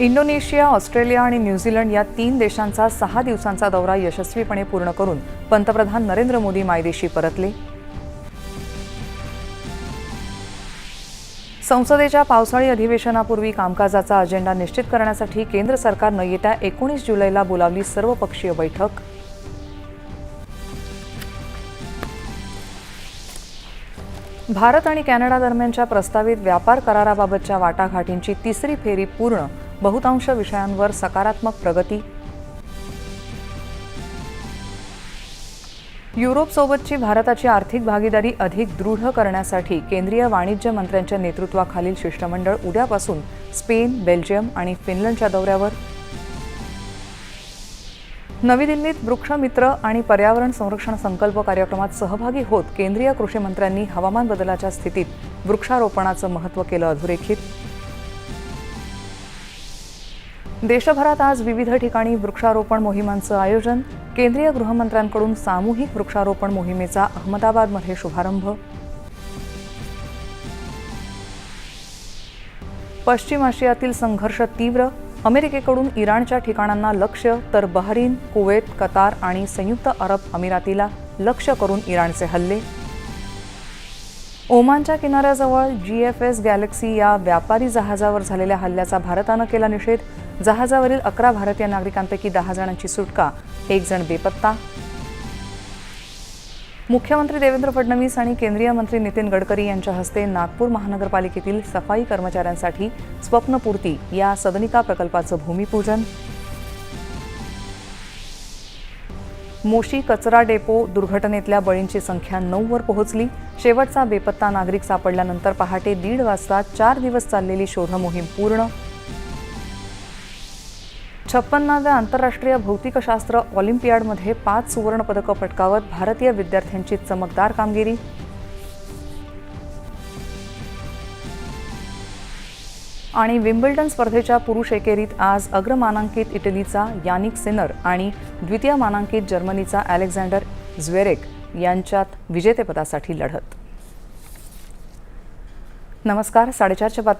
Indonesia, Australia आणि New Zealand या 3 देशांचा 6 दिवसांचा दौरा यशस्वीपणे पूर्ण करून पंतप्रधान नरेंद्र मोदी मायदेशी परतले. संसदेच्या पावसाळी अधिवेशनापूर्वी कामकाजाचा अजेंडा निश्चित करण्यासाठी केंद्र सरकारनं येत्या 19 जुलैला बोलावली सर्वपक्षीय बैठक. भारत आणि कॅनडा दरम्यानच्या प्रस्तावित व्यापार कराराबाबतच्या वाटाघाटींची तिसरी फेरी पूर्ण, बहुतांश विषयांवर सकारात्मक प्रगती. युरोपसोबतची भारताची आर्थिक भागीदारी अधिक दृढ करण्यासाठी केंद्रीय वाणिज्य मंत्र्यांच्या नेतृत्वाखालील शिष्टमंडळ उद्यापासून स्पेन, बेल्जियम आणि फिनलंडच्या दौऱ्यावर. नवी दिल्लीत वृक्षमित्र आणि पर्यावरण संरक्षण संकल्प कार्यक्रमात सहभागी होत केंद्रीय कृषी मंत्र्यांनी हवामान बदलाच्या स्थितीत वृक्षारोपणाचं महत्त्व केलं अधोरेखित. देशभरात आज विविध ठिकाणी वृक्षारोपण मोहिमांचं आयोजन. केंद्रीय गृहमंत्र्यांकडून सामूहिक वृक्षारोपण मोहिमेचा अहमदाबादमध्ये शुभारंभ. पश्चिम आशियातील संघर्ष तीव्र. अमेरिकेकडून इराणच्या ठिकाणांना लक्ष्य, तर बहरीन, कुवेत, कतार आणि संयुक्त अरब अमिरातीला लक्ष्य करून इराणचे हल्ले. ओमानच्या किनाऱ्याजवळ GFS गॅलेक्सी या व्यापारी जहाजावर झालेल्या हल्ल्याचा भारतानं केला निषेध. जहाजावरील 11 भारतीय नागरिकांपैकी 10 जणांची सुटका, 1 जण बेपत्ता. मुख्यमंत्री देवेंद्र फडणवीस आणि केंद्रीय मंत्री नितीन गडकरी यांच्या हस्ते नागपूर महानगरपालिकेतील सफाई कर्मचाऱ्यांसाठी स्वप्नपूर्ती या सदनिका प्रकल्पाचं भूमिपूजन. मोशी कचरा डेपो दुर्घटनेतल्या बळींची संख्या 9 वर पोहोचली. शेवटचा बेपत्ता नागरिक सापडल्यानंतर पहाटे 1:30 वाजता 4 दिवस चाललेली शोध मोहीम पूर्ण. 56व्या आंतरराष्ट्रीय भौतिकशास्त्र ऑलिम्पियाडमध्ये 5 सुवर्णपदकं पटकावत भारतीय विद्यार्थ्यांची चमकदार कामगिरी. आणि विम्बल्डन स्पर्धेच्या पुरुष एकेरीत आज अग्रमानांकित इटलीचा यानिक सिनर आणि द्वितीय मानांकित जर्मनीचा अलेक्झांडर झ्वेरेक यांच्यात विजेतेपदासाठी लढत. नमस्कार, 4:30च्या बातमी